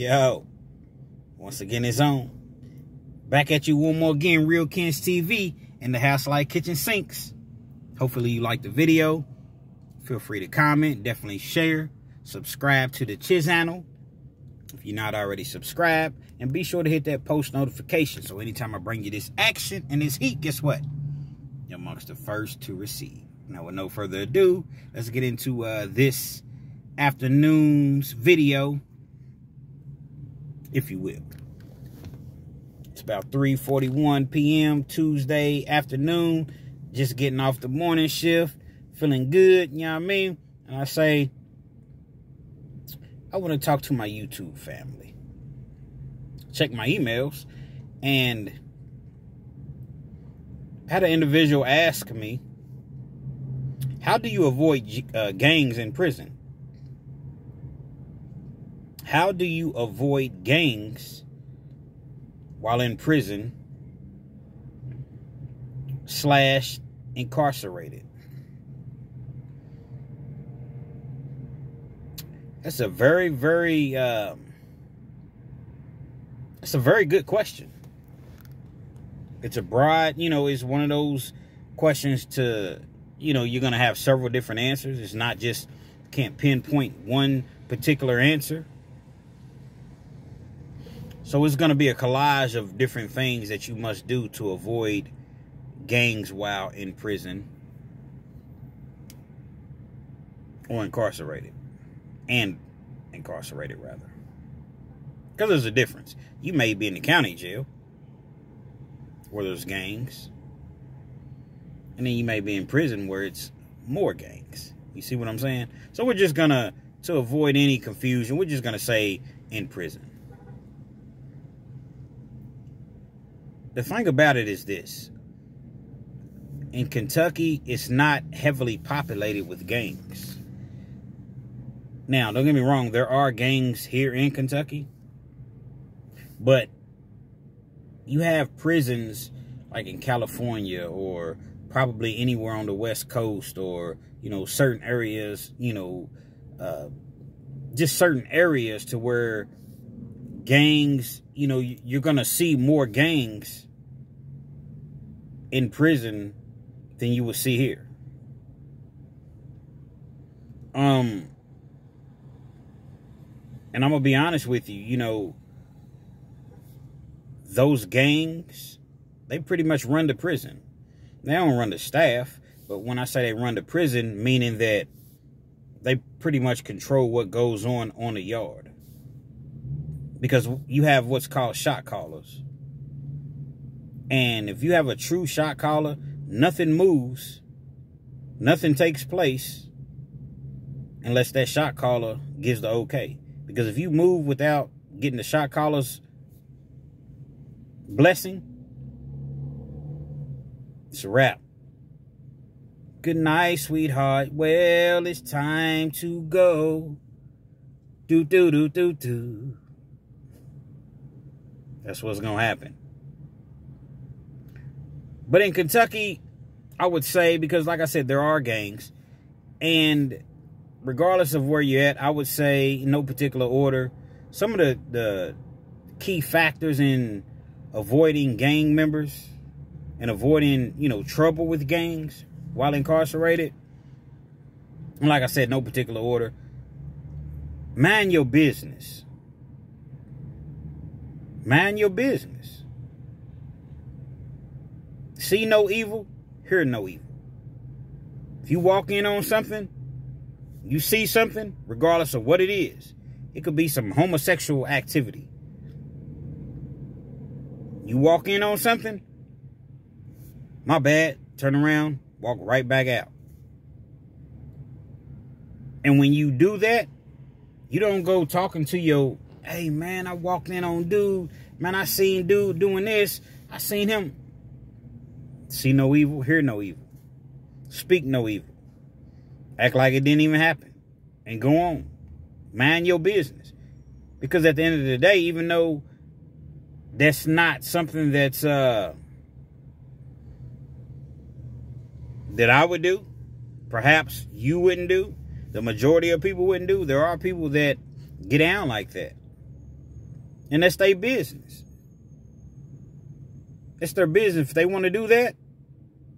Yo, once again, it's on. Back at you one more again, Real Kens TV and the House Like Kitchen Sinks. Hopefully you liked the video. Feel free to comment, definitely share, subscribe to the channel if you're not already subscribed, and be sure to hit that post notification so anytime I bring you this action and this heat, guess what? You're amongst the first to receive. Now, with no further ado, let's get into this afternoon's video, if you will. It's about 3:41 p.m. Tuesday afternoon. Just getting off the morning shift. Feeling good, you know what I mean? And I say, I want to talk to my YouTube family. Check my emails. And I had an individual ask me, how do you avoid gangs in prison? How do you avoid gangs while in prison / incarcerated? That's a very, very, it's a very good question. It's a broad, it's one of those questions to, you're going to have several different answers. It's not just, can't pinpoint one particular answer. So it's going to be a collage of different things that you must do to avoid gangs while in prison or incarcerated. And incarcerated, rather. Because there's a difference. You may be in the county jail where there's gangs. And then you may be in prison where it's more gangs. You see what I'm saying? So we're just going to avoid any confusion, we're just going to say in prison. The thing about it is this. In Kentucky, it's not heavily populated with gangs. Now, don't get me wrong, there are gangs here in Kentucky. But you have prisons like in California or probably anywhere on the West Coast or, certain areas, just certain areas to where gangs, you're going to see more gangs in prison than you will see here. And I'm going to be honest with you, those gangs, they pretty much run the prison. They don't run the staff, but when I say they run the prison, meaning that they pretty much control what goes on the yard. Because you have what's called shot callers. And if you have a true shot caller, nothing moves, nothing takes place unless that shot caller gives the okay. Because if you move without getting the shot caller's blessing, it's a wrap. Good night, sweetheart. Well, it's time to go. Do, do, do, do, do. That's what's going to happen. But in Kentucky, I would say, because like I said, there are gangs. And regardless of where you're at, I would say, in no particular order, some of the key factors in avoiding gang members and avoiding, trouble with gangs while incarcerated, and like I said, no particular order, mind your business. Mind your business. See no evil, hear no evil. If you walk in on something, you see something, regardless of what it is, it could be some homosexual activity. You walk in on something, my bad, turn around, walk right back out. And when you do that, you don't go talking to your, hey man, I walked in on dude, man, I seen dude doing this, I seen him. See no evil, hear no evil. Speak no evil. Act like it didn't even happen. And go on. Mind your business. Because at the end of the day, even though that's not something that's that I would do, perhaps you wouldn't do, the majority of people wouldn't do, there are people that get down like that. And that's their business. It's their business. If they want to do that,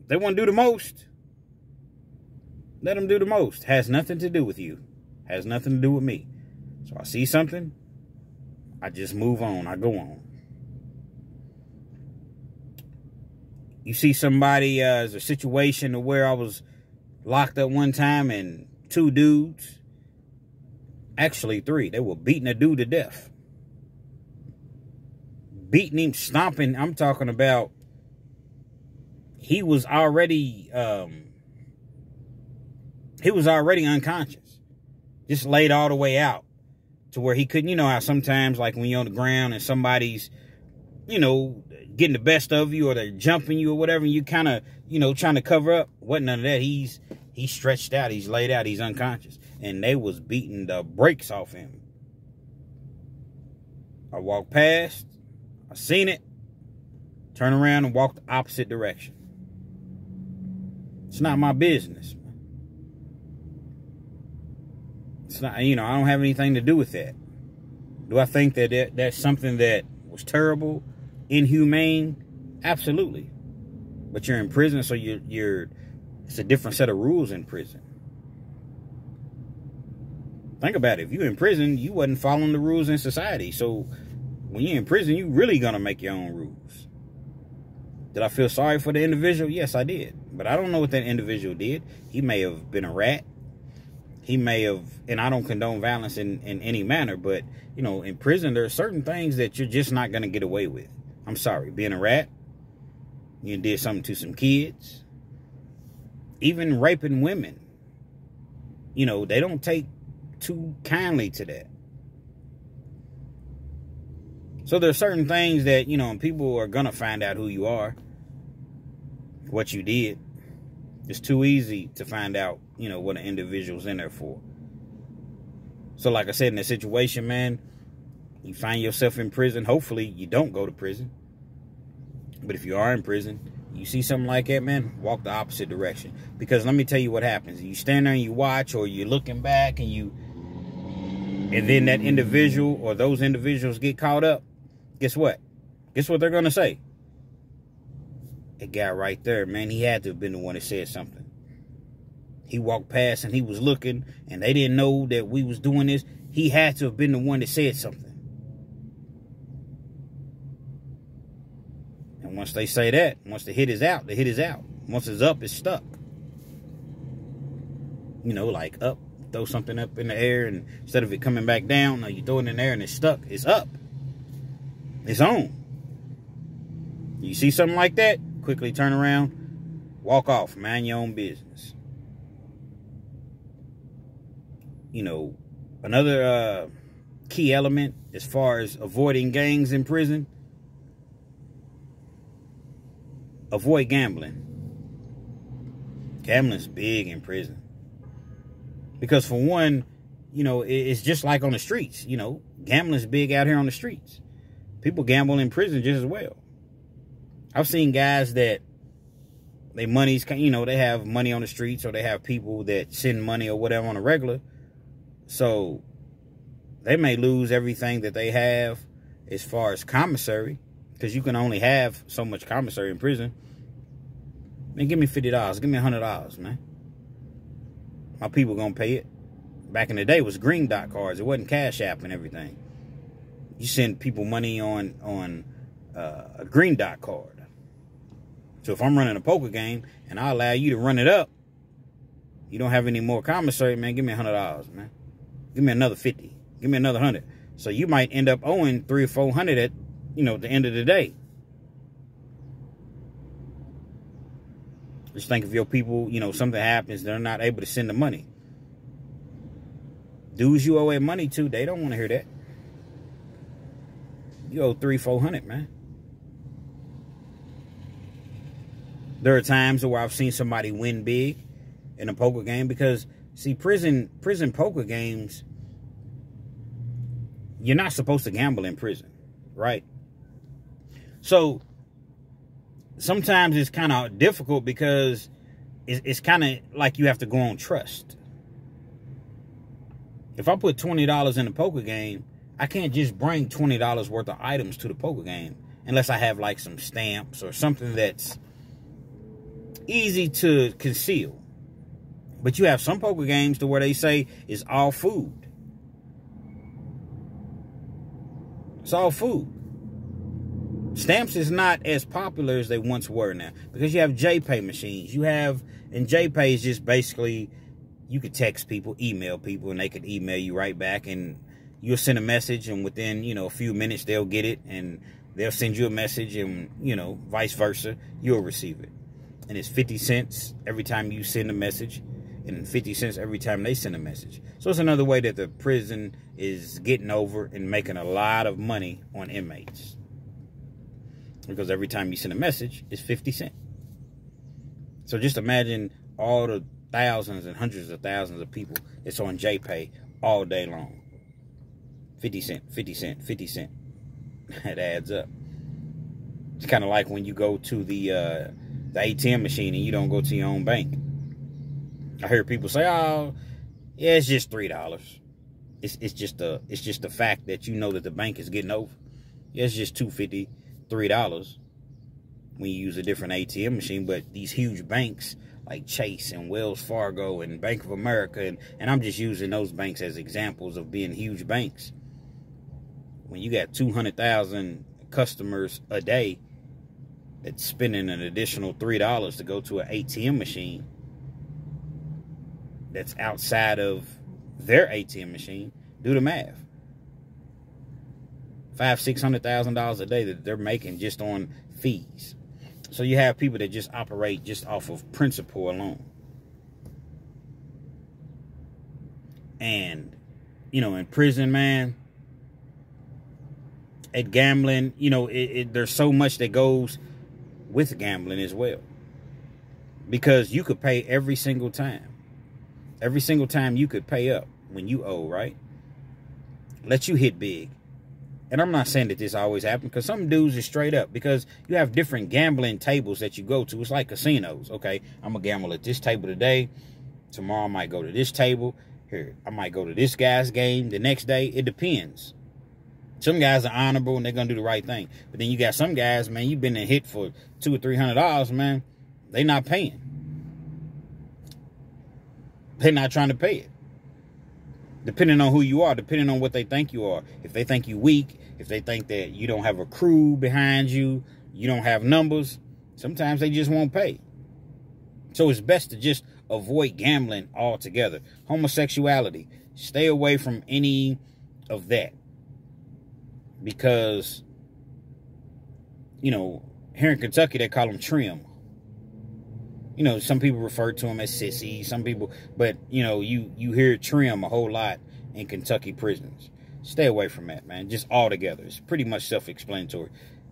they want to do the most, let them do the most. Has nothing to do with you. Has nothing to do with me. So I see something, I just move on. I go on. You see somebody, there's a situation where I was locked up one time and 2 dudes, actually 3, they were beating a dude to death. Beating him, stomping. I'm talking about, he was already unconscious. Just laid all the way out to where he couldn't, you know how sometimes like when you're on the ground and somebody's, you know, getting the best of you or they're jumping you or whatever, and you kind of, you know, trying to cover up. Wasn't none of that. He's stretched out. He's laid out. He's unconscious. And they was beating the brakes off him. I walked past. I seen it. Turn around and walk the opposite direction. It's not my business. It's not, you know, I don't have anything to do with that. Do I think that that's something that was terrible, inhumane? Absolutely. But you're in prison, so it's a different set of rules in prison. Think about it. If you're in prison, you wasn't following the rules in society. So when you're in prison, you really gonna make your own rules. Did I feel sorry for the individual? Yes, I did. But I don't know what that individual did. He may have been a rat. He may have, and I don't condone violence in any manner, but, you know, in prison, there are certain things that you're just not going to get away with. I'm sorry. Being a rat, you did something to some kids, even raping women. You know, they don't take too kindly to that. So there are certain things that, you know, people are going to find out who you are, what you did. It's too easy to find out, you know, what an individual's in there for. So like I said, in that situation, man, you find yourself in prison. Hopefully you don't go to prison. But if you are in prison, you see something like that, man, walk the opposite direction. Because let me tell you what happens. You stand there and you watch, or you're looking back and then that individual or those individuals get caught up. Guess what? Guess what they're going to say? That guy right there, man, he had to have been the one that said something. He walked past and he was looking and they didn't know that we was doing this. He had to have been the one that said something. And once they say that, once the hit is out, the hit is out. Once it's up, it's stuck. You know, like up, throw something up in the air, and instead of it coming back down, no, you throw it in the air and it's stuck. It's up. It's on. You see something like that? Quickly turn around, walk off, mind your own business. You know, another key element as far as avoiding gangs in prison, avoid gambling. Gambling's big in prison. Because for one, you know, it's just like on the streets. You know, gambling's big out here on the streets. People gamble in prison just as well. I've seen guys that they money's, you know, they have money on the streets, or they have people that send money or whatever on a regular. So they may lose everything that they have as far as commissary, because you can only have so much commissary in prison. Man, give me $50. Give me $100, man. My people gonna pay it. Back in the day, it was green dot cards. It wasn't Cash App and everything. You send people money on a green dot card. So if I'm running a poker game and I allow you to run it up, you don't have any more commissary, man, give me $100, man. Give me another 50. Give me another 100. So you might end up owing 300 or 400 at, you know, the end of the day. Just think of your people, you know, something happens, they're not able to send the money. Dudes you owe money to, they don't want to hear that. You owe 300, 400, man. There are times where I've seen somebody win big in a poker game because, see, prison poker games, you're not supposed to gamble in prison, right? So sometimes it's kind of difficult because it's kind of like you have to go on trust. If I put $20 in a poker game, I can't just bring $20 worth of items to the poker game unless I have like some stamps or something that's easy to conceal. But you have some poker games to where they say it's all food. It's all food. Stamps is not as popular as they once were now because you have JPay machines. And JPay is just basically, you could text people, email people, and they could email you right back, and you'll send a message, and within, a few minutes they'll get it, and they'll send you a message, and, vice versa, you'll receive it. And it's 50 cents every time you send a message, and 50 cents every time they send a message. So it's another way that the prison is getting over and making a lot of money on inmates. Because every time you send a message, it's 50 cents. So just imagine all the thousands and hundreds of thousands of people that's on JPay all day long. 50 cent, 50 cent, 50 cent. That adds up. It's kind of like when you go to the ATM machine and you don't go to your own bank. I hear people say, "Oh, yeah, it's just $3." It's just the fact that you know that the bank is getting over. Yeah, it's just $2.50, $3 when you use a different ATM machine. But these huge banks like Chase and Wells Fargo and Bank of America, and I'm just using those banks as examples of being huge banks. When you got 200,000 customers a day that's spending an additional $3 to go to an ATM machine that's outside of their ATM machine, do the math. $500,000-$600,000 a day that they're making just on fees. So you have people that just operate just off of principle alone. And, in prison, man, at gambling, there's so much that goes with gambling as well. Because you could pay every single time. Every single time you could pay up when you owe, right? Let you hit big. And I'm not saying that this always happens, because some dudes are straight up, because you have different gambling tables that you go to. It's like casinos. Okay, I'm going to gamble at this table today. Tomorrow I might go to this table. Here, I might go to this guy's game the next day. It depends. Some guys are honorable and they're going to do the right thing. But then you got some guys, man, you've been hit for $200 or $300, man. They not paying. They're not trying to pay it. Depending on who you are, depending on what they think you are. If they think you weak, if they think that you don't have a crew behind you, you don't have numbers, sometimes they just won't pay. So it's best to just avoid gambling altogether. Homosexuality, stay away from any of that. Because, here in Kentucky, they call them trim. Some people refer to them as sissies, some people, but, you hear trim a whole lot in Kentucky prisons. Stay away from that, man, just altogether. It's pretty much self-explanatory.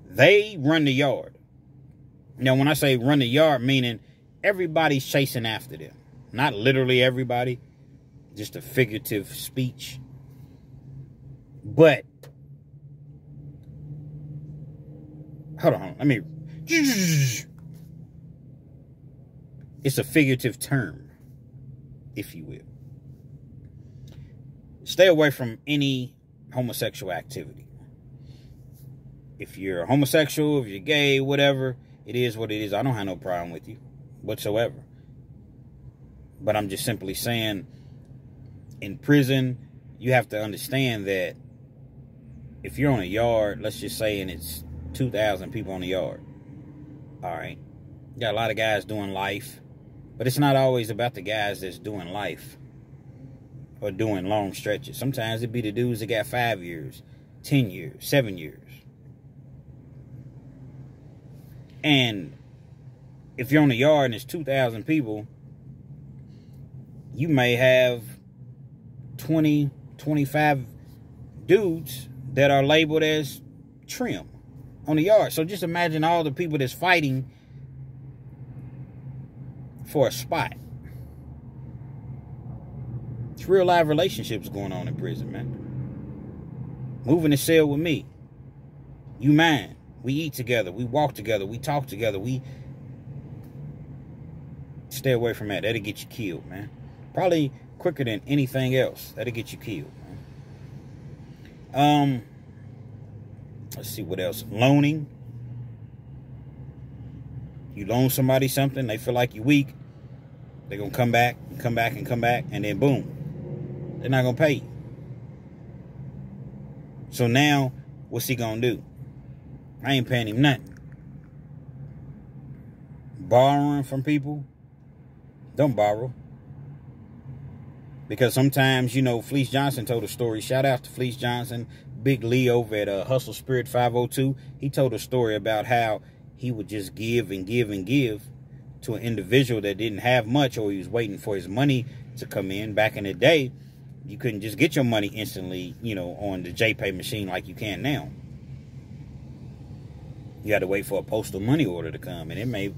They run the yard. Now, when I say run the yard, meaning everybody's chasing after them. Not literally everybody, just a figurative speech. But, hold on, let me... It's a figurative term, if you will. Stay away from any homosexual activity. If you're homosexual, if you're gay, whatever, it is what it is. I don't have no problem with you whatsoever. But I'm just simply saying, in prison, you have to understand that if you're on a yard, let's just say, and it's 2,000 people on the yard, all right, you got a lot of guys doing life. But it's not always about the guys that's doing life or doing long stretches. Sometimes it be the dudes that got 5 years, 10 years, 7 years. And if you're on the yard and it's 2,000 people, you may have 20, 25 dudes that are labeled as trim on the yard. So just imagine all the people that's fighting for a spot. It's real live relationships going on in prison, man. Move in the cell with me. You mine. We eat together. We walk together. We talk together. We stay away from that. That'll get you killed, man. Probably quicker than anything else. That'll get you killed, man. Let's see what else. Loaning. You loan somebody something, they feel like you're weak. They're going to come back, and then boom. They're not going to pay you. So now, what's he going to do? I ain't paying him nothing. Borrowing from people, don't borrow. Because sometimes, you know, Fleece Johnson told a story. Shout out to Fleece Johnson, Big Lee over at Hustle Spirit 502. He told a story about how he would just give and give and give to an individual that didn't have much, or he was waiting for his money to come in. Back in the day, you couldn't just get your money instantly, you know, on the JPay machine like you can now. You had to wait for a postal money order to come, and it may,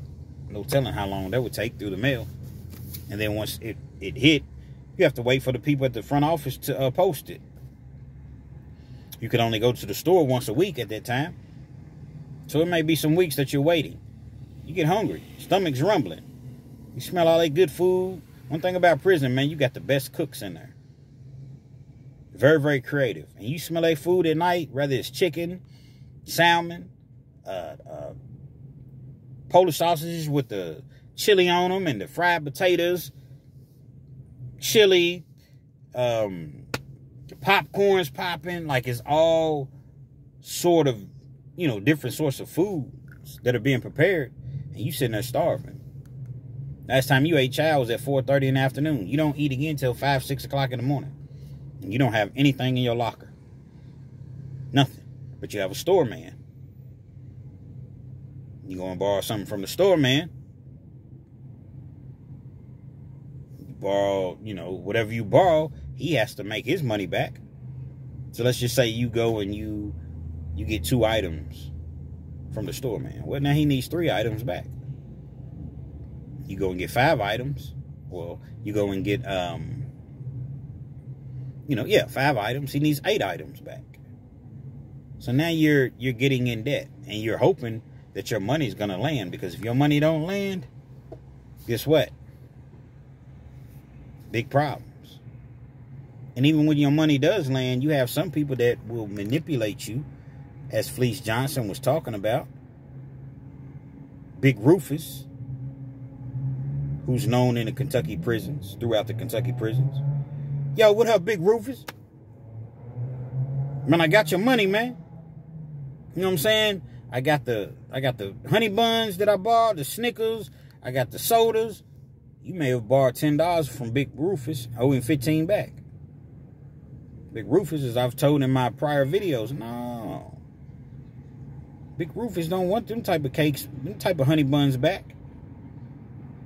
no telling how long that would take through the mail. And then once it hit, you have to wait for the people at the front office to post it. You could only go to the store once a week at that time. So it may be some weeks that you're waiting. You get hungry. Stomach's rumbling. You smell all that good food. One thing about prison, man, you got the best cooks in there. Very, very creative. And you smell that food at night, whether it's chicken, salmon, Polish sausages with the chili on them and the fried potatoes, chili, the popcorn's popping, like it's all sort of, you know, different sorts of foods that are being prepared, and you sitting there starving. Last time you ate chow was at 4:30 in the afternoon. You don't eat again till 5, 6 o'clock in the morning. And you don't have anything in your locker. Nothing. But you have a store man. You go and borrow something from the store man. You borrow, you know, whatever you borrow, he has to make his money back. So let's just say you go and you get 2 items from the store man. Well, now he needs 3 items back. You go and get 5 items. Well, you go and get, 5 items. He needs 8 items back. So now you're getting in debt, and you're hoping that your money's going to land, because if your money don't land, guess what? Big problems. And even when your money does land, you have some people that will manipulate you, as Fleece Johnson was talking about. Big Rufus, who's known in the Kentucky prisons, throughout the Kentucky prisons. Yo, what up, Big Rufus? Man, I got your money, man. You know what I'm saying? I got the honey buns that I bought, the Snickers. I got the sodas. You may have borrowed $10 from Big Rufus, owing 15 back. Big Rufus, as I've told in my prior videos, no. Big Rufus don't want them type of cakes, them type of honey buns back.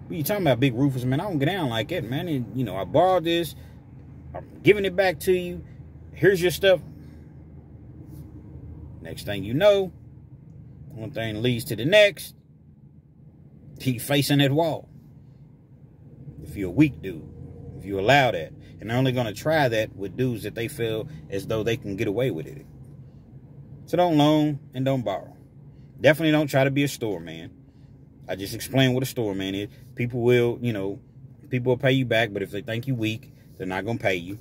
What you talking about, Big Rufus, man? I don't get down like that, man. And, you know, I borrowed this. I'm giving it back to you. Here's your stuff. Next thing you know, one thing leads to the next. Keep facing that wall. If you're a weak dude, if you allow that. And they're only going to try that with dudes that they feel as though they can get away with it. So don't loan and don't borrow. Definitely don't try to be a store man. I just explained what a store man is. People will, people will pay you back, but if they think you're weak, they're not going to pay you.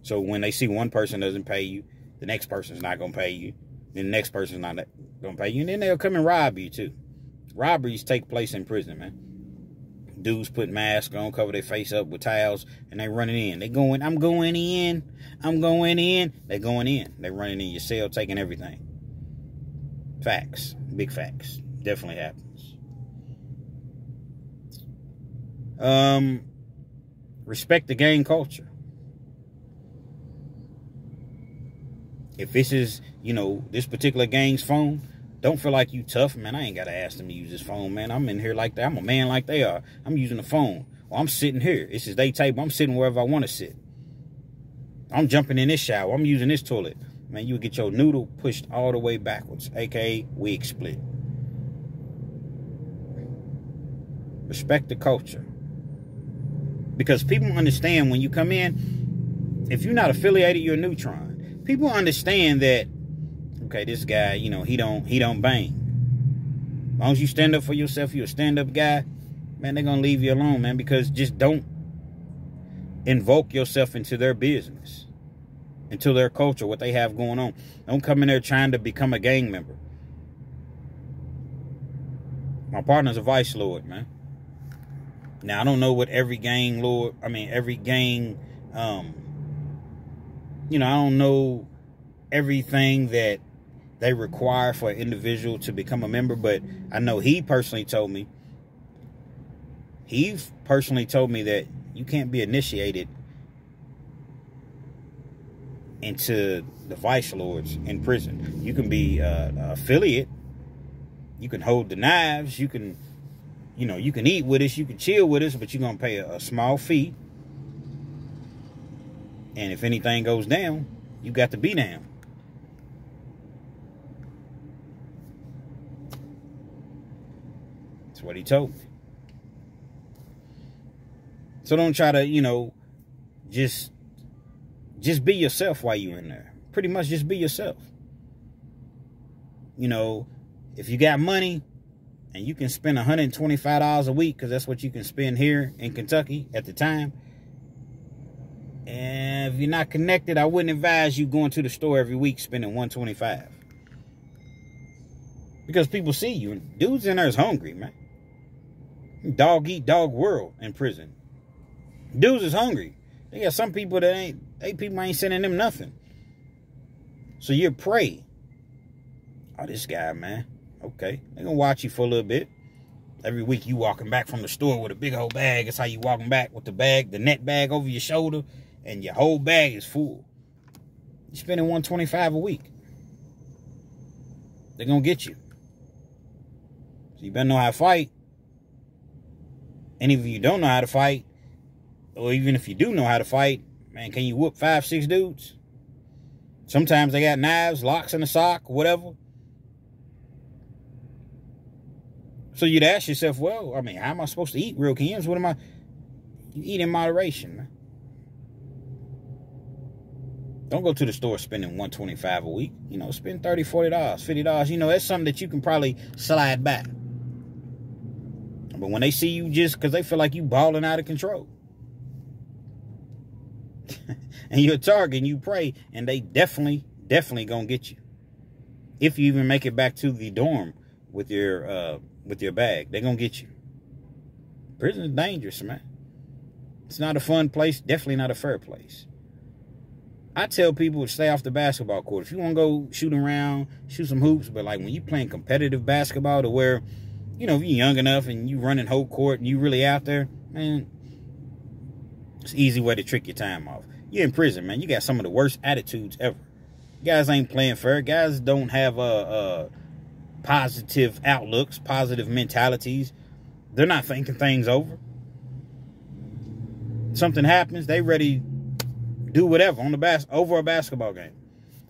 So when they see one person doesn't pay you, the next person's not going to pay you. Then the next person's not going to pay you. And then they'll come and rob you too. Robberies take place in prison, man. Dudes put masks on, cover their face up with towels, and they running in. They going, I'm going in. I'm going in. They going in. They running in your cell, taking everything. Facts. Big facts. Definitely happens. Respect the gang culture. If this is, this particular gang's phone, don't feel like you tough, man. I ain't got to ask them to use this phone, man. I'm in here like that. I'm a man like they are. I'm using the phone. Well, I'm sitting here. This is their table. I'm sitting wherever I want to sit. I'm jumping in this shower. I'm using this toilet. Man, you get your noodle pushed all the way backwards, a.k.a. wig split. Respect the culture. Because people understand when you come in, if you're not affiliated, you're a neutron. People understand that, okay, this guy, he don't bang. As long as you stand up for yourself, you're a stand-up guy, man, they're going to leave you alone, man, because just don't invoke yourself into their business. into their culture, what they have going on. Don't come in there trying to become a gang member. My partner's a vice lord, man. Now, I don't know what every gang lord, every gang, I don't know everything that they require for an individual to become a member, but I know he personally told me that you can't be initiated into the vice lords in prison. You can be an affiliate. You can hold the knives. You can, you can eat with us. You can chill with us, but you're going to pay a small fee. And if anything goes down, you got to be down. That's what he told me. So don't try to, just be yourself while you're in there. Pretty much just be yourself. If you got money and you can spend $125 a week, because that's what you can spend here in Kentucky at the time. And if you're not connected, I wouldn't advise you going to the store every week spending $125. Because people see you. And dudes in there is hungry, man. Dog eat dog world in prison. Dudes is hungry. They got some people that people ain't sending them nothing. So you're prey. Oh, this guy, man. Okay. They're going to watch you for a little bit. Every week you walking back from the store with a big old bag. That's how you walking back with the bag, the net bag over your shoulder, and your whole bag is full. You're spending $125 a week. They're going to get you. So you better know how to fight. And if you don't know how to fight, or even if you do know how to fight, man, can you whoop 5, 6 dudes? Sometimes they got knives, locks in the sock, whatever. So you'd ask yourself, well, how am I supposed to eat real Kims? You eat in moderation, man. Don't go to the store spending $125 a week. Spend $30, $40, $50. That's something that you can probably slide back. But when they see you just because they feel like you balling out of control. And you're a target and you pray, and they definitely gonna get you. If you even make it back to the dorm with your bag, they're gonna get you. Prison is dangerous, man. It's not a fun place, definitely not a fair place. I tell people to stay off the basketball court. If you want to go shoot around, shoot some hoops, but like when you playing competitive basketball to where, if you're young enough and you running whole court and you really out there, man, it's an easy way to trick your time off. You're in prison, man. You got some of the worst attitudes ever. Guys ain't playing fair. Guys don't have positive outlooks, positive mentalities. They're not thinking things over. Something happens, they ready to do whatever on the over a basketball game.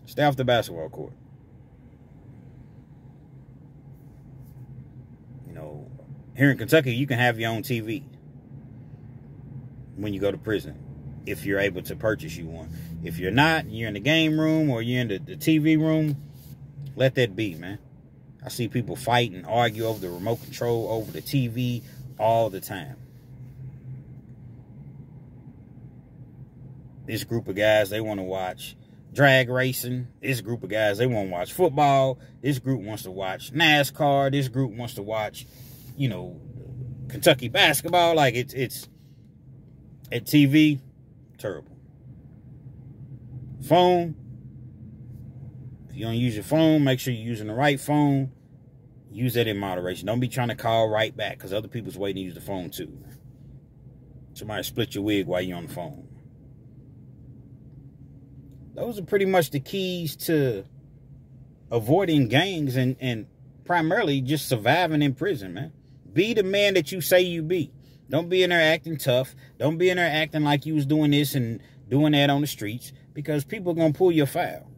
Stay off the basketball court. Here in Kentucky, you can have your own TV when you go to prison, if you're able to purchase you one. If you're not, you're in the game room or you're in the TV room, let that be, man. I see people fight and argue over the remote control, over the TV all the time. This group of guys, they want to watch drag racing. This group of guys, they want to watch football. This group wants to watch NASCAR. This group wants to watch, Kentucky basketball. Like it's at TV, terrible. Phone. If you don't use your phone, make sure you're using the right phone. Use that in moderation. Don't be trying to call right back because other people's waiting to use the phone too. Somebody split your wig while you're on the phone. Those are pretty much the keys to avoiding gangs and primarily just surviving in prison, man. Be the man that you say you be. Don't be in there acting tough. Don't be in there acting like you was doing this and doing that on the streets, because people are going to pull your file.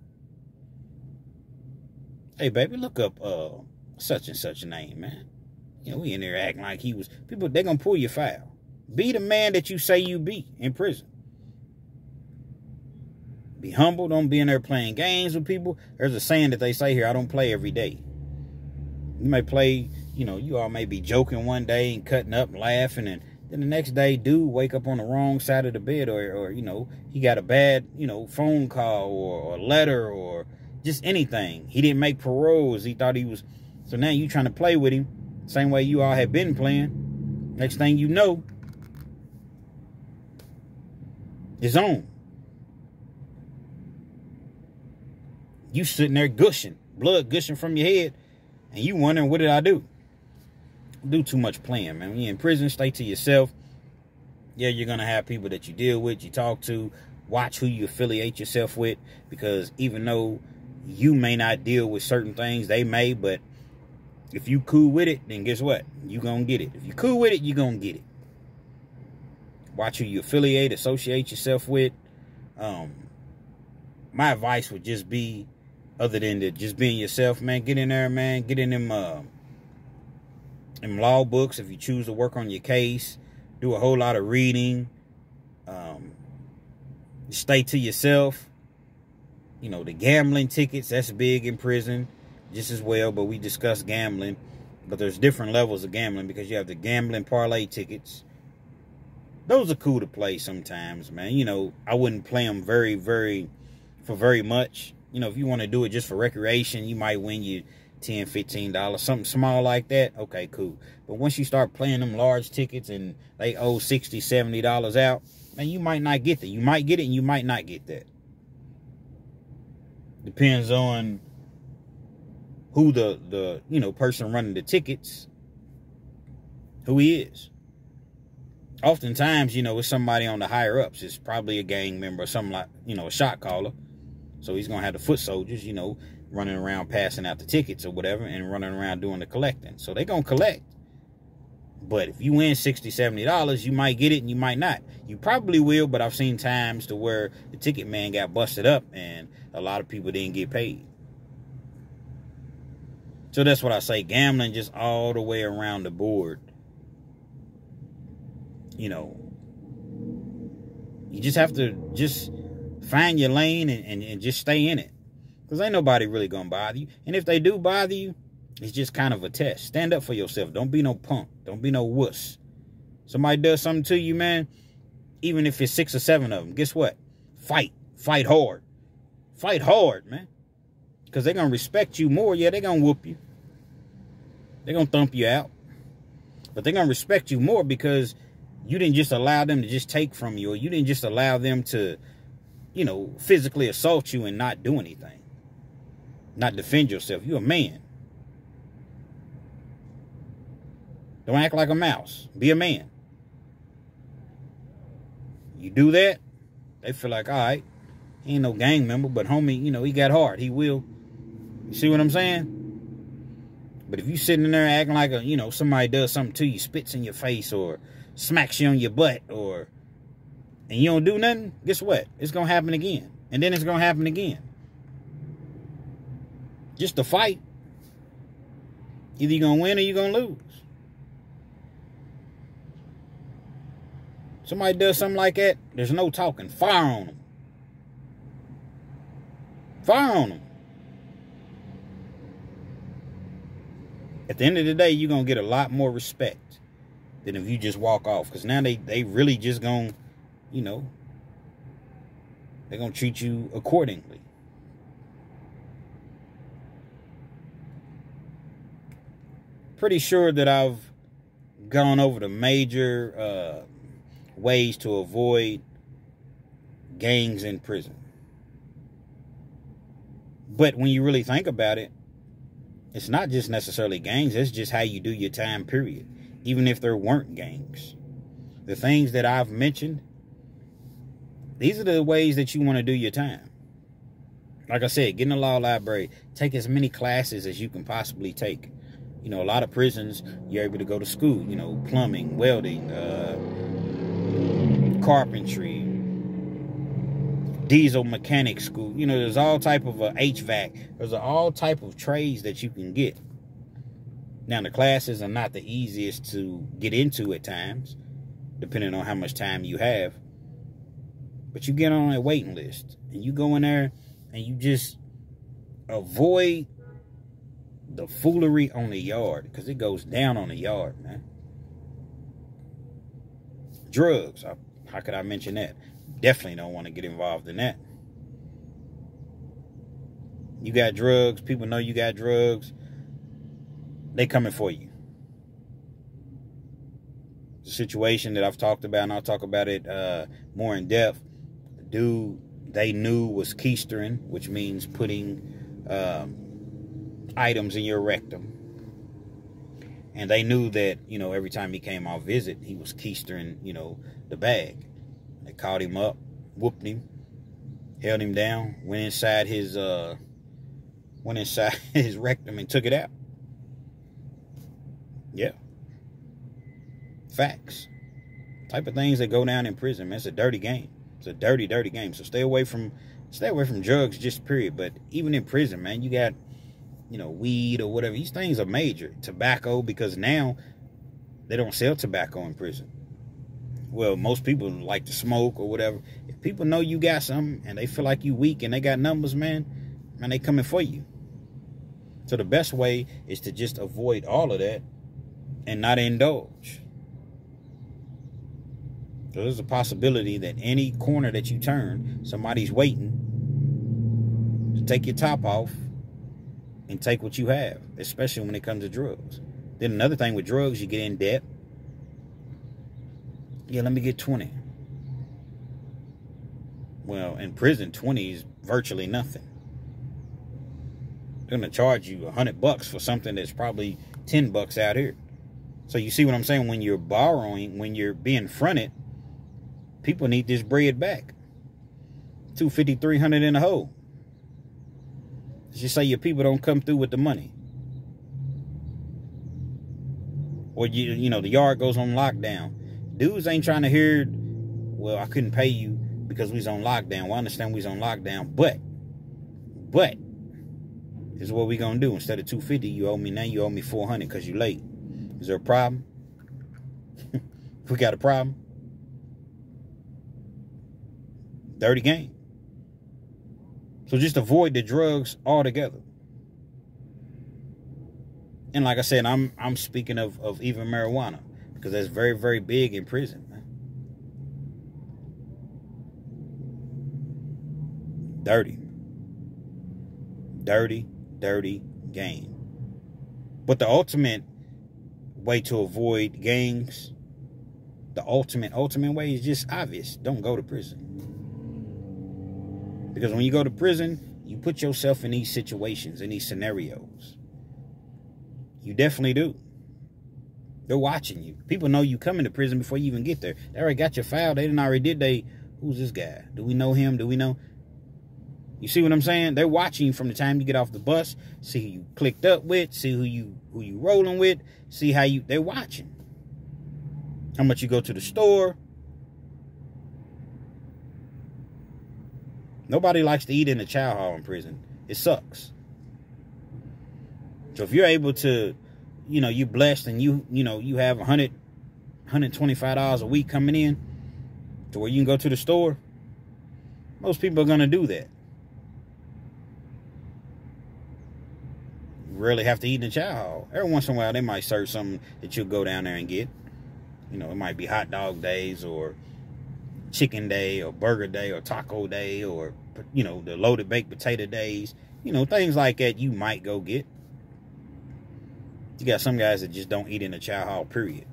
Hey, baby, look up such and such a name, man. We in there acting like he was. People, they're going to pull your file. Be the man that you say you be in prison. Be humble. Don't be in there playing games with people. There's a saying that they say here, I don't play every day. You may play, you all may be joking one day and cutting up and laughing, and Then the next day, dude wake up on the wrong side of the bed, or you know, he got a bad, you know, phone call or letter or just anything. He didn't make paroles. He thought he was. So now you trying to play with him, same way you all had been playing. Next thing you know, it's on. You sitting there gushing, blood gushing from your head, and you wondering, what did I do? Do too much playing, man. When you're in prison, stay to yourself. Yeah, you're going to have people that you deal with, you talk to. Watch who you affiliate yourself with, because even though you may not deal with certain things, they may, but if you cool with it, then guess what? You going to get it. If you cool with it, you going to get it. Watch who you associate yourself with. My advice would just be, other than just being yourself, man, get in there, man. Get in them law books if you choose to work on your case. Do a whole lot of reading. Stay to yourself. You know, the gambling tickets, that's big in prison just as well, but we discussed gambling. But there's different levels of gambling, because you have the gambling parlay tickets. Those are cool to play sometimes, man. You know, I wouldn't play them very much. You know, if you want to do it just for recreation, you might win you $10, $15, something small like that. Okay, cool. But once you start playing them large tickets and they owe $60, $70 out, man, you might not get that. You might get it and you might not get that. Depends on who the you know, person running the tickets, who he is. Oftentimes, you know, it's somebody on the higher ups. It's probably a gang member or something, like, you know, a shot caller. So he's going to have the foot soldiers, you know, running around passing out the tickets or whatever, and running around doing the collecting. So they're going to collect. But if you win $60, $70, you might get it and you might not. You probably will, but I've seen times to where the ticket man got busted up and a lot of people didn't get paid. So that's what I say. Gambling just all the way around the board. You know, you just have to just find your lane and just stay in it. Because ain't nobody really going to bother you. And if they do bother you, it's just kind of a test. Stand up for yourself. Don't be no punk. Don't be no wuss. Somebody does something to you, man, even if it's 6 or 7 of them, guess what? Fight. Fight hard. Fight hard, man. Because they're going to respect you more. Yeah, they're going to whoop you. They're going to thump you out. But they're going to respect you more because you didn't just allow them to just take from you, or you didn't just allow them to, you know, physically assault you and not do anything. Not defend yourself. You're a man. Don't act like a mouse. Be a man. You do that, they feel like, all right, he ain't no gang member, but homie, you know, he got hard. He will. You see what I'm saying? But if you sitting in there acting like, you know, somebody does something to you, spits in your face or smacks you on your butt, and you don't do nothing, guess what? It's going to happen again. And then it's going to happen again. Just a fight. Either you're going to win or you're going to lose. Somebody does something like that, there's no talking. Fire on them. Fire on them. At the end of the day, you're going to get a lot more respect than if you just walk off. Because now they really just going to, you know, they're going to treat you accordingly. Pretty sure that I've gone over the major ways to avoid gangs in prison. But when you really think about it, it's not just necessarily gangs. It's just how you do your time, period. Even if there weren't gangs. The things that I've mentioned, these are the ways that you want to do your time. Like I said, get in the law library. Take as many classes as you can possibly take. You know, a lot of prisons, you're able to go to school. You know, plumbing, welding, carpentry, diesel mechanic school. You know, there's all type of HVAC. There's all type of trades that you can get. Now, the classes are not the easiest to get into at times, depending on how much time you have. But you get on a waiting list, and you go in there, and you just avoid the foolery on the yard, because it goes down on the yard, man. drugs. How could I mention that? Definitely don't want to get involved in that. You got drugs. People know you got drugs. They coming for you. The situation that I've talked about, and I'll talk about it more in depth. The dude they knew was keistering, which means putting items in your rectum. And they knew that, you know, every time he came off visit, he was keistering, you know, the bag. They caught him up, whooped him, held him down, went inside his rectum and took it out. Yeah. Facts. Type of things that go down in prison, man. It's a dirty game. It's a dirty, dirty game. So stay away from drugs, just period. But even in prison, man, you got, you know, weed or whatever. These things are major. Tobacco, because now they don't sell tobacco in prison. Well, most people like to smoke or whatever. If people know you got something and they feel like you weak and they got numbers, man, they coming for you. So the best way is to just avoid all of that and not indulge. So there's a possibility that any corner that you turn, somebody's waiting to take your top off and take what you have, especially when it comes to drugs. Then another thing with drugs, you get in debt. Yeah, let me get 20. Well, in prison, 20 is virtually nothing. They're going to charge you $100 for something that's probably $10 out here. So you see what I'm saying? When you're borrowing, when you're being fronted, people need this bread back. $250, $300 in the hole. Just say your people don't come through with the money. Or, you know, the yard goes on lockdown. Dudes ain't trying to hear, well, I couldn't pay you because we was on lockdown. Well, I understand we was on lockdown, but, this is what we gonna do. Instead of $250, you owe me now, you owe me $400 because you late. Is there a problem? We got a problem? Dirty game. So just avoid the drugs altogether. And like I said, I'm speaking of even marijuana, because that's very, very big in prison, man. Dirty. Dirty, dirty game. But the ultimate way to avoid gangs, the ultimate way is just obvious. Don't go to prison. Because when you go to prison, you put yourself in these situations, in these scenarios. You definitely do. They're watching you. People know you coming to prison before you even get there. They already got your file. They didn't already did. Who's this guy? Do we know him? Do we know? You see what I'm saying? They're watching you from the time you get off the bus, see who you clicked up with, see who you rolling with, see how they're watching. How much you go to the store. Nobody likes to eat in the chow hall in prison. It sucks. So if you're able to, you know, you're blessed and you have $100, $125 a week coming in to where you can go to the store, most people are going to do that. You rarely have to eat in the chow hall. Every once in a while, they might serve something that you'll go down there and get. You know, it might be hot dog days or chicken day or burger day or taco day or, you know, the loaded baked potato days. You know, things like that you might go get. You got some guys that just don't eat in the chow hall, period.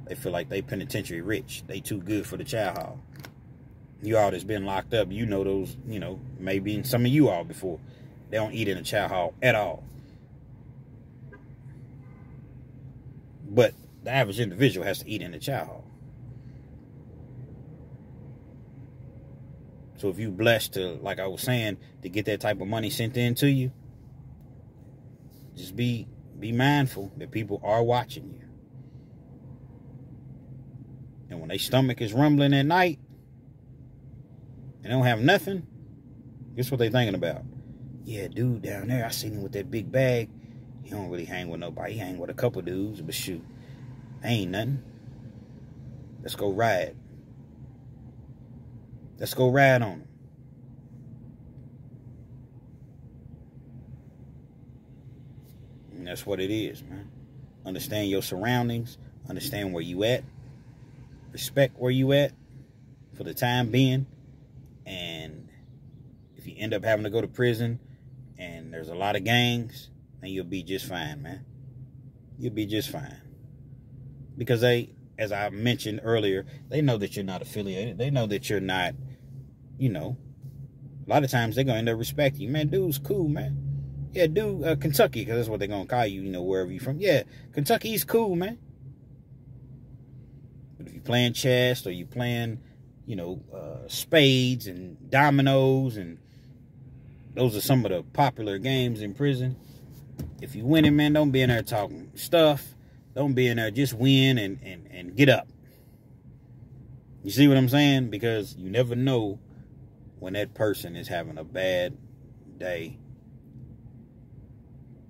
They feel like they penitentiary rich. They too good for the chow hall. You all that's been locked up, you know those, you know, maybe some of you all before. They don't eat in the chow hall at all. But the average individual has to eat in the chow hall. So if you're blessed to, like I was saying, to get that type of money sent in to you, just be mindful that people are watching you. And when their stomach is rumbling at night and they don't have nothing, guess what they thinking about? Yeah, dude down there, I seen him with that big bag. He don't really hang with nobody. He hang with a couple dudes, but shoot, ain't nothing. Let's go ride. Let's go ride on him. And that's what it is, man. Understand your surroundings. Understand where you at. respect where you at for the time being. And if you end up having to go to prison and there's a lot of gangs, then you'll be just fine, man. You'll be just fine. Because they, as I mentioned earlier, they know that you're not affiliated. They know that you're not, you know, a lot of times they're going to end up respecting you. Man, dude's cool, man. Yeah, dude, Kentucky, because that's what they're going to call you, you know, wherever you're from. Yeah, Kentucky's cool, man. But if you're playing chess or you're playing, you know, spades and dominoes, and those are some of the popular games in prison. If you win it, man, don't be in there talking stuff. Don't be in there, just win and get up. You see what I'm saying? Because you never know when that person is having a bad day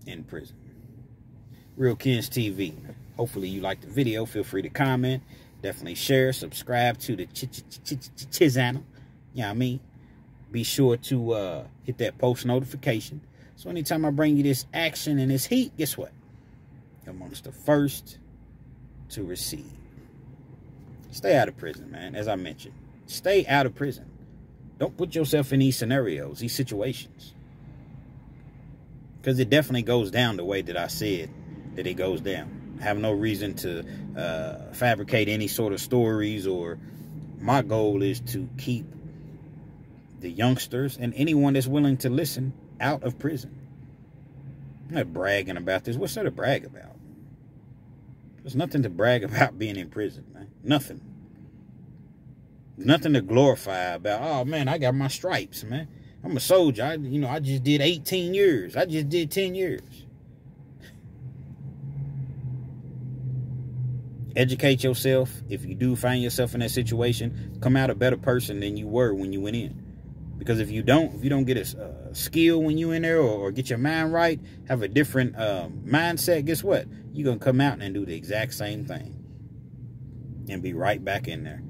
in prison. Real Kens TV. Hopefully you liked the video. Feel free to comment. Definitely share. Subscribe to the channel. You know what I mean? Be sure to hit that post notification. So anytime I bring you this action and this heat, guess what? Amongst the first to receive. Stay out of prison, man. As I mentioned, stay out of prison. Don't put yourself in these scenarios, these situations, because it definitely goes down the way that I said that it goes down. I have no reason to fabricate any sort of stories, or my goal is to keep the youngsters and anyone that's willing to listen out of prison. I'm not bragging about this. What's there to brag about? There's nothing to brag about being in prison, man. Nothing. Nothing to glorify about. Oh, man, I got my stripes, man. I'm a soldier. I just did 18 years. I just did 10 years. Educate yourself. If you do find yourself in that situation, come out a better person than you were when you went in. Because if you don't get a skill when you in there, or get your mind right, have a different mindset, guess what? You're going to come out and do the exact same thing. And be right back in there.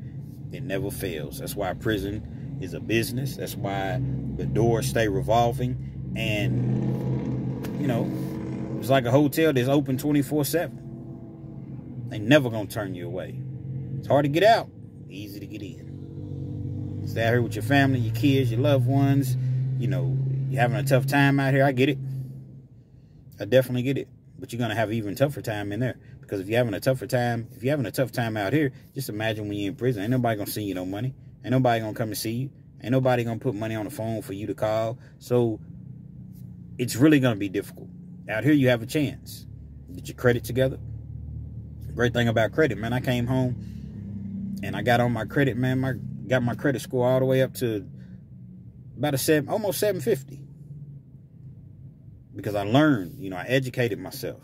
It never fails. That's why prison is a business. That's why the doors stay revolving. And, you know, it's like a hotel that's open 24/7. They never going to turn you away. It's hard to get out. Easy to get in. Stay out here with your family, your kids, your loved ones. You know, you're having a tough time out here. I get it. I definitely get it. But you're going to have an even tougher time in there. Because if you're having a tough time out here, just imagine when you're in prison. Ain't nobody going to send you no money. Ain't nobody going to come and see you. Ain't nobody going to put money on the phone for you to call. So it's really going to be difficult. Out here, you have a chance. Get your credit together. Great thing about credit, man. I came home and I got on my credit, man. Got my credit score all the way up to about almost 750. Because I learned, you know, I educated myself.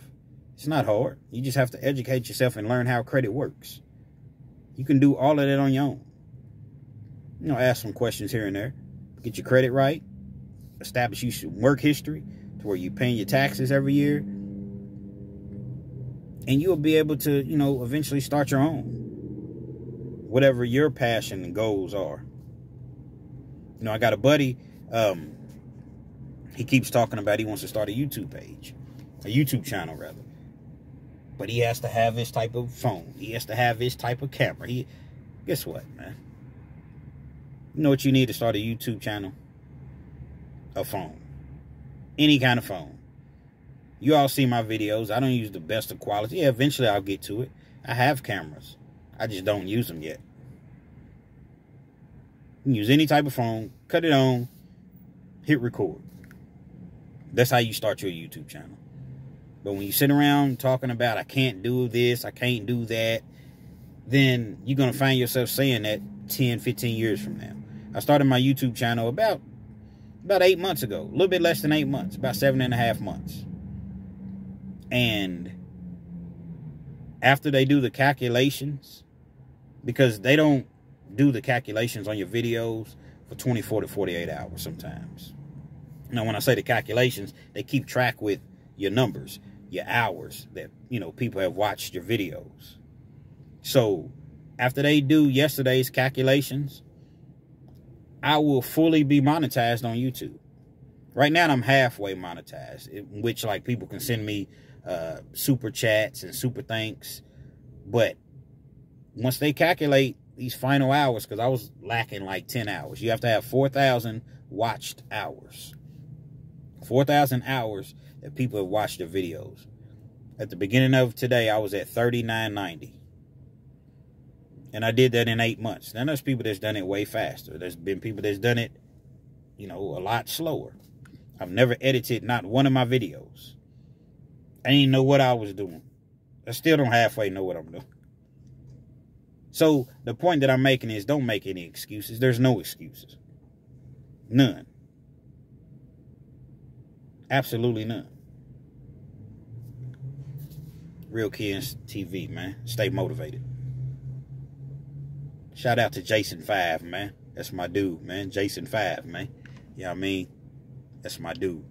It's not hard. You just have to educate yourself and learn how credit works. You can do all of that on your own. You know, ask some questions here and there. Get your credit right. Establish your work history to where you're paying your taxes every year. And you'll be able to, you know, eventually start your own. Whatever your passion and goals are. You know, I got a buddy, he keeps talking about he wants to start a YouTube page. A YouTube channel, rather. But he has to have this type of phone. He has to have this type of camera. Guess what, man? You know what you need to start a YouTube channel? A phone. Any kind of phone. You all see my videos. I don't use the best of quality. Yeah, eventually I'll get to it. I have cameras. I just don't use them yet. You can use any type of phone, cut it on, hit record. That's how you start your YouTube channel. But when you sit around talking about, I can't do this, I can't do that, then you're going to find yourself saying that 10, 15 years from now. I started my YouTube channel about 8 months ago. A little bit less than 8 months. About 7.5 months. And after they do the calculations, because they don't do the calculations on your videos for 24 to 48 hours sometimes. Now, when I say the calculations, they keep track with your numbers, your hours that, you know, people have watched your videos. So after they do yesterday's calculations, I will fully be monetized on YouTube. Right now, I'm halfway monetized, in which, like, people can send me super chats and super thanks. But once they calculate these final hours, because I was lacking like 10 hours. You have to have 4,000 watched hours. 4,000 hours that people have watched the videos. At the beginning of today, I was at 3990. And I did that in 8 months. Now, there's people that's done it way faster. There's been people that's done it, you know, a lot slower. I've never edited not one of my videos. I didn't know what I was doing. I still don't halfway know what I'm doing. So the point that I'm making is, don't make any excuses. There's no excuses. None. Absolutely none. Real Kens TV, man. Stay motivated. Shout out to Jason 5, man. That's my dude, man. Jason 5, man. You know what I mean? That's my dude.